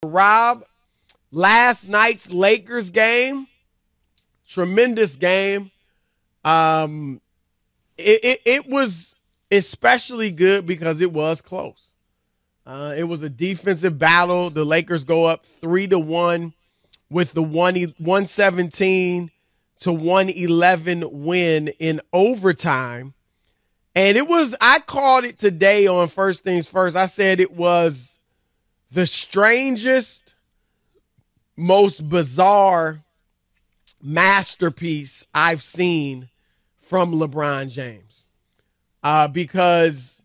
Rob, last night's Lakers game, tremendous game. It was especially good because it was close. It was a defensive battle. The Lakers go up 3-1 with the 117 to 111 win in overtime. And I called it today on First Things First. I said it was the strangest, most bizarre masterpiece I've seen from LeBron James. Because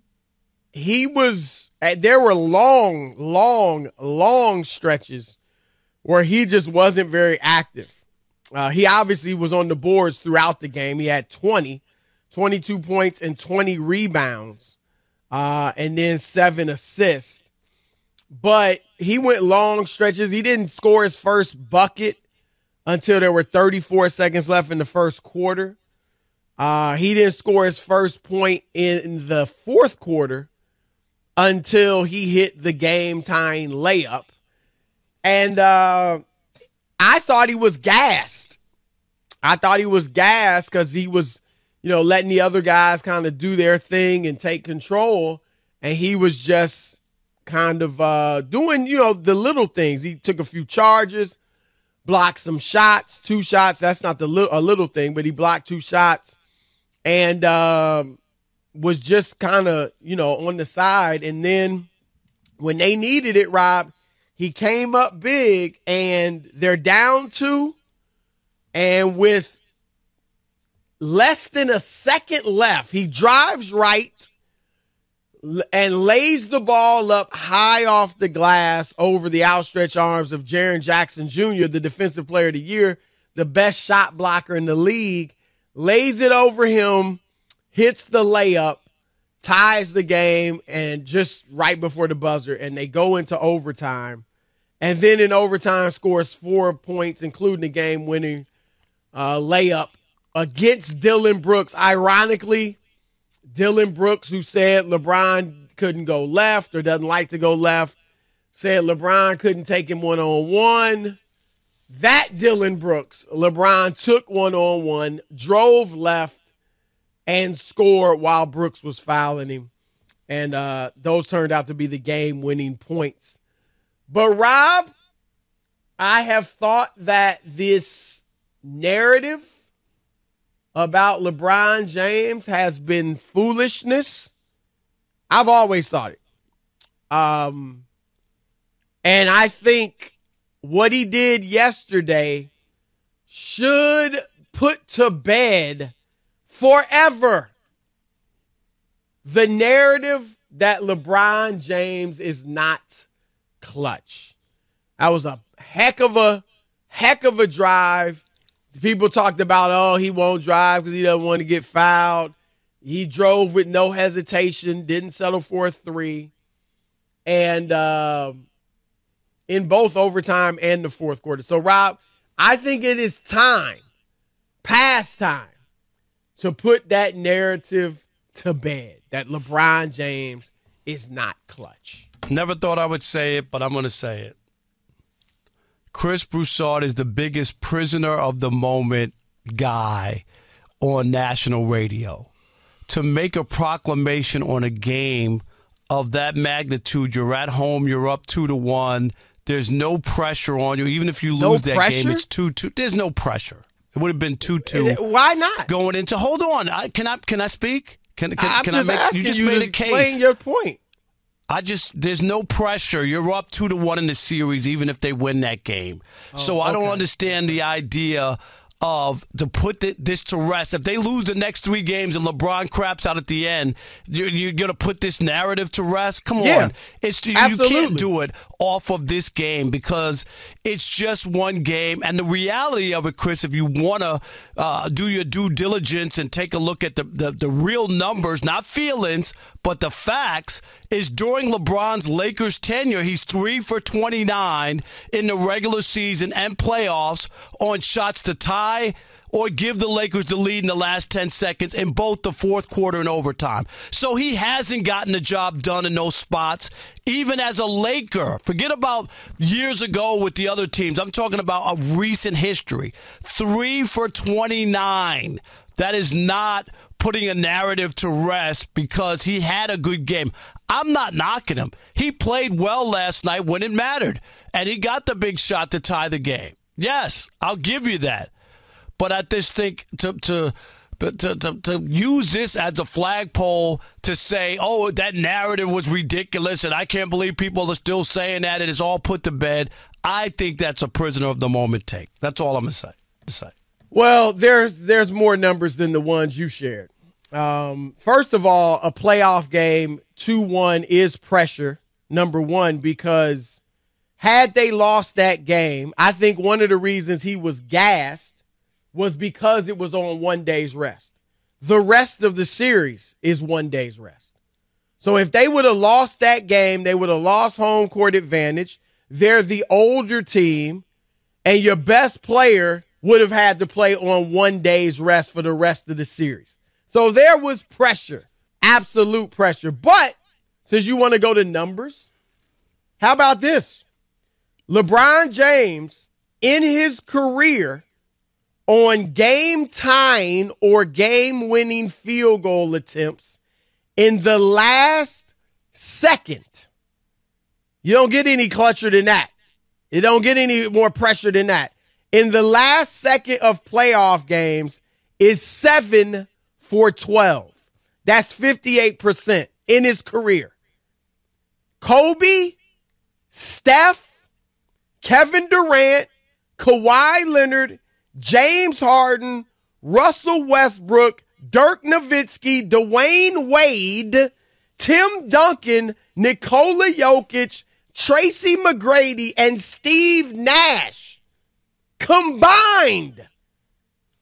there were long stretches where he just wasn't very active. He obviously was on the boards throughout the game. He had 22 points and 20 rebounds, and then 7 assists. But he went long stretches. He didn't score his first bucket until there were 34 seconds left in the first quarter. He didn't score his first point in the fourth quarter until he hit the game-tying layup. And I thought he was gassed. I thought he was gassed because he was, letting the other guys kind of do their thing and take control. And he was just kind of doing, the little things. He took a few charges, blocked some shots, 2 shots. That's not a little thing, but he blocked 2 shots and was just kind of, on the side. And then when they needed it, Rob, he came up big and they're down 2. And with less than a second left, he drives right and lays the ball up high off the glass over the outstretched arms of Jaren Jackson Jr., the Defensive Player of the Year, the best shot blocker in the league, lays it over him, hits the layup, ties the game, and just right before the buzzer, and they go into overtime. And then in overtime scores 4 points, including the game-winning layup against Dylan Brooks. Ironically, Dylan Brooks, who said LeBron couldn't go left or doesn't like to go left, said LeBron couldn't take him one-on-one. That Dylan Brooks, LeBron took one-on-one, drove left, and scored while Brooks was fouling him. And those turned out to be the game-winning points. But, Rob, I have thought that this narrative about LeBron James has been foolishness. I've always thought it. And I think what he did yesterday should put to bed forever the narrative that LeBron James is not clutch. That was a heck of a drive. People talked about, he won't drive because he doesn't want to get fouled. He drove with no hesitation, didn't settle for a 3. And in both overtime and the fourth quarter. So, Rob, I think it is past time, to put that narrative to bed that LeBron James is not clutch. Never thought I would say it, but I'm going to say it. Chris Broussard is the biggest prisoner of the moment guy on national radio. To make a proclamation on a game of that magnitude, you're at home, you're up 2-1, there's no pressure on you. Even if you lose that game, it's 2-2. There's no pressure. It would have been 2-2. Why not? Going into, hold on, can I speak? Can I'm just asking you just you made to a case. explain your point. There's no pressure. You're up 2-1 in the series, even if they win that game. So I don't understand the idea of to put this to rest. If they lose the next 3 games and LeBron craps out at the end, you're going to put this narrative to rest? Come on. You can't do it off of this game because it's just one game. And the reality of it, Chris, if you want to do your due diligence and take a look at the real numbers, not feelings, but the facts, is during LeBron's Lakers tenure, he's 3 for 29 in the regular season and playoffs on shots to tie tie or give the Lakers the lead in the last 10 seconds in both the fourth quarter and overtime. So he hasn't gotten the job done in those spots, even as a Laker. Forget about years ago with the other teams. I'm talking about a recent history. 3 for 29. That is not putting a narrative to rest because he had a good game. I'm not knocking him. He played well last night when it mattered, and he got the big shot to tie the game. Yes, I'll give you that. But I just think to use this as a flagpole to say, oh, that narrative was ridiculous and I can't believe people are still saying that and it's all put to bed, I think that's a prisoner of the moment take. That's all I'm going to say. Well, there's more numbers than the ones you shared. First of all, a playoff game, 2-1 is pressure, number one, because had they lost that game, I think one of the reasons he was gassed was because it was on 1 day's rest. The rest of the series is 1 day's rest. So if they would have lost that game, they would have lost home court advantage. They're the older team, and your best player would have had to play on 1 day's rest for the rest of the series. So there was pressure, absolute pressure. But since you want to go to numbers, how about this? LeBron James, in his career, on game-tying or game-winning field goal attempts in the last second. You don't get any clutcher than that. You don't get any more pressure than that. In the last second of playoff games is 7 for 12. That's 58% in his career. Kobe, Steph, Kevin Durant, Kawhi Leonard, James Harden, Russell Westbrook, Dirk Nowitzki, Dwayne Wade, Tim Duncan, Nikola Jokic, Tracy McGrady, and Steve Nash combined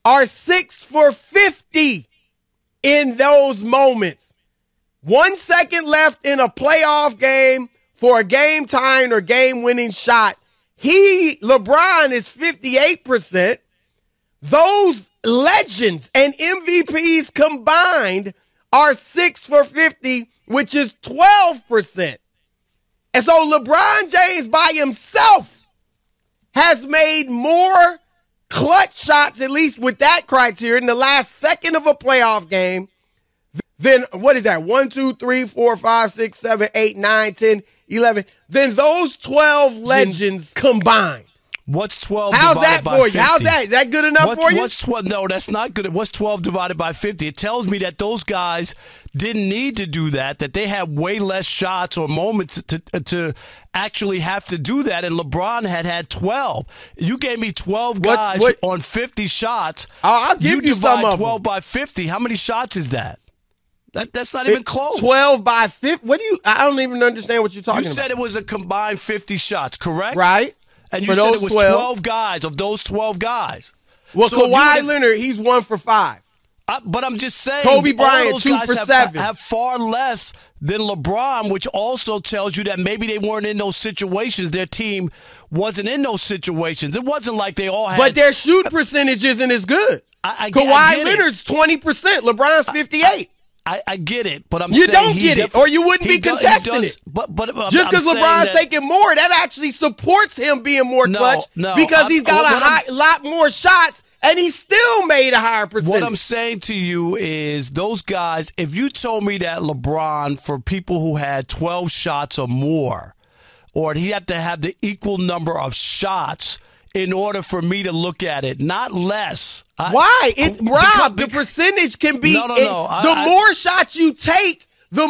are 6 for 50 in those moments. 1 second left in a playoff game for a game-tying or game-winning shot. LeBron is 58%. Those legends and MVPs combined are 6 for 50, which is 12%. And so LeBron James by himself has made more clutch shots, at least with that criteria, in the last second of a playoff game than, what is that, 1, 2, 3, 4, 5, 6, 7, 8, 9, 10, 11, than those 12 legends combined. What's 12 How's divided that by for 50? you? How's that? Is that good enough for you? What's 12? No, that's not good. What's 12 divided by 50? It tells me that those guys didn't need to do that they had way less shots or moments to actually have to do that, and LeBron had 12. You gave me 12 guys on 50 shots. I'll give you some of 12 by 50. How many shots is that? That's not even close. 12 by 50? I don't even understand what you're talking about. You said it was a combined 50 shots, correct? Right. And you said it was 12 guys of those 12 guys. Well, so Kawhi Leonard, he's 1 for 5. But I'm just saying, Kobe Bryant, 2 for 7. Have far less than LeBron, which also tells you that maybe they weren't in those situations. Their team wasn't in those situations. It wasn't like they all had. But their shoot percentage isn't as good. Kawhi Leonard's 20%. LeBron's 58%. I get it, but you don't get it, or you wouldn't be contesting it. But just because LeBron's taking more, that actually supports him being more clutch because he's got a lot more shots, and he still made a higher percentage. What I'm saying to you is those guys, if you told me that LeBron, for people who had 12 shots or more, or he had to have the equal number of shots in order for me to look at it, not less. Why? Rob, the percentage can be the more shots you take, the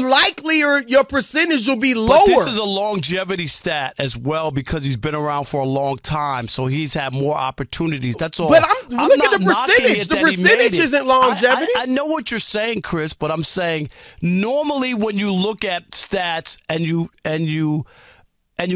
likelier your percentage will be lower. But this is a longevity stat as well because he's been around for a long time, so he's had more opportunities. That's all. But look at the percentage. The percentage isn't longevity. I know what you're saying, Chris, but I'm saying normally when you look at stats and you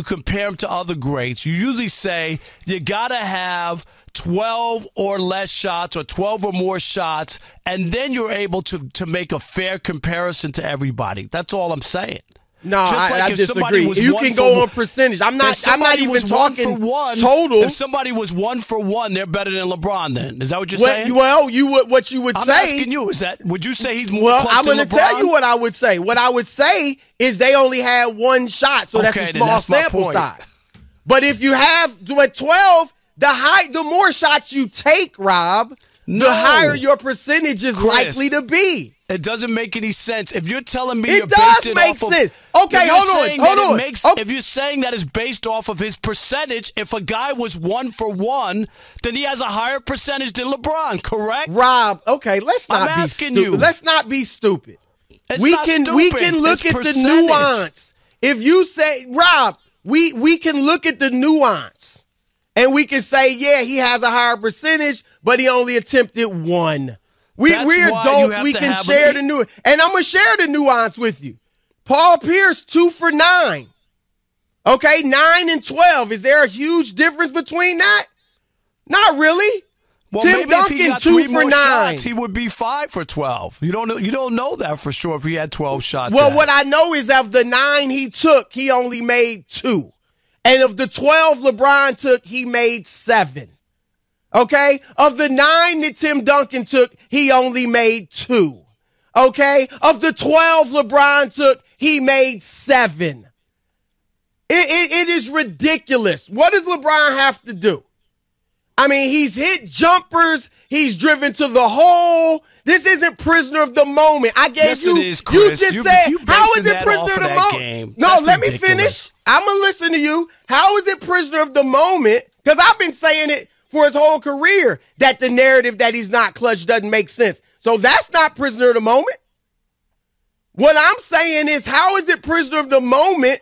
compare them to other greats, you usually say you got to have 12 or less shots or 12 or more shots, and then you're able to make a fair comparison to everybody. That's all I'm saying. No, Just I if disagree. somebody was You one can for go one- on percentage. I'm not even was talking 1 for 1, total. If somebody was 1 for 1, they're better than LeBron. Then is that what you're saying? Well, what you would I'm say. asking you. Is that would you say he's more? Well, clutch I'm than going to LeBron? tell you what I would say. What I would say is they only had one shot, so that's Okay, a then small that's my sample point. size. But if you have at 12, the more shots you take, Rob, No. the higher your percentage is Chris, likely to be. It doesn't make any sense. If you're telling me It you're does based it make off sense. Of, Okay, if you're hold on, saying hold that it on. makes- Okay. If you're saying that it's based off of his percentage, if a guy was 1 for 1, then he has a higher percentage than LeBron, correct? Rob, okay, let's not I'm be asking stupid. you. Let's not be stupid. It's we not can stupid. look It's at percentage. the nuance. If you say, Rob, we can look at the nuance. And we can say, yeah, he has a higher percentage, but he only attempted one. We're That's why you adults. have We to can have share an- the nuance. And I'm going to share the nuance with you. Paul Pierce, 2 for 9. Okay, 9 and 12. Is there a huge difference between that? Not really. Well, Tim maybe if he Duncan, got 2 3 for more 9. shots, he would be 5 for 12. You don't know that for sure if he had 12 shots. Well, at. what I know is of the 9 he took, he only made 2. And of the 12 LeBron took, he made 7. Okay? Of the 9 that Tim Duncan took, he only made 2. Okay? Of the 12 LeBron took, he made 7. It is ridiculous. What does LeBron have to do? I mean, he's hit jumpers. He's driven to the hole. This isn't prisoner of the moment. I gave Yes, you. it is, You Chris. just You said, how basing is it that prisoner off of of the that moment? game. No, That's let me ridiculous. finish. I'm gonna listen to you. How is it prisoner of the moment? Because I've been saying it for his whole career that the narrative that he's not clutch doesn't make sense. So that's not prisoner of the moment. What I'm saying is, how is it prisoner of the moment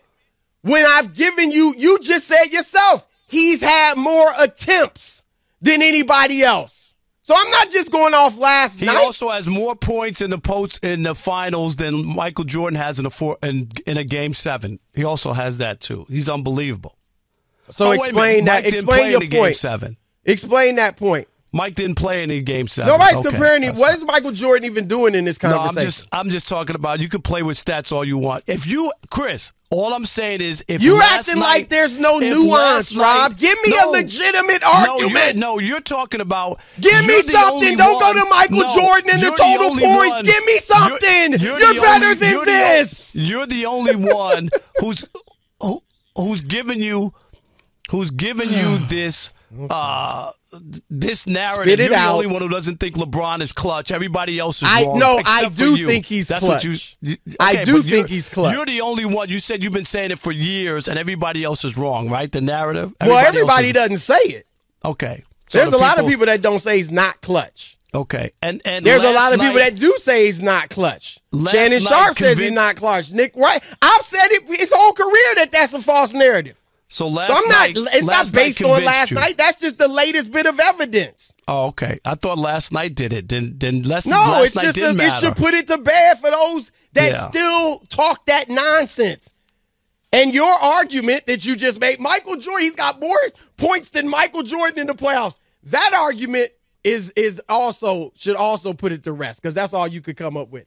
when I've given you, you just said yourself, he's had more attempts than anybody else. So I'm not just going off last He night. also has more points in the finals than Michael Jordan has in a game 7. He also has that too. He's unbelievable. So wait a minute. explain that. Mike didn't Explain play your in the game point. 7. Explain that point. Mike didn't play in the game 7. Nobody's Okay, comparing it. that's What fine. is Michael Jordan even doing in this No, conversation? I'm just talking about you can play with stats all you want. Chris, all I'm saying is if You're last acting night- like there's no if nuance, last night- Rob. Give me a legitimate argument. You're talking about. Give me you're the something. only Don't go one- to Michael No, Jordan and the you're total only points. one- Give me something. You're the better only- than you're the this. You're the only one who's giving you this. This narrative, Spit it you're the out. only one who doesn't think LeBron is clutch. Everybody else is I wrong. no, I except for do you. think he's That's clutch. What you, I okay, do but think he's clutch. You're the only one. You said you've been saying it for years, and everybody else is wrong, right? The narrative. Well, else everybody is- doesn't say it. Okay. So There's the a lot of people that don't say he's not clutch. Okay, and There's a last lot of people night- that do say he's not clutch. Last Shannon night Sharp says he's convin- not clutch. Nick Wright, I've said it his whole career that that's a false narrative. So last So I'm night, not. It's not last night based on convinced last you. night. That's just the latest bit of evidence. Oh, okay. I thought last night did it. Then last No, it's night just didn't it matter. should put it to bed for those that Yeah. still talk that nonsense. And your argument that you just made, Michael Jordan, he's got more points than Michael Jordan in the playoffs. That argument is also should also put it to rest because that's all you could come up with.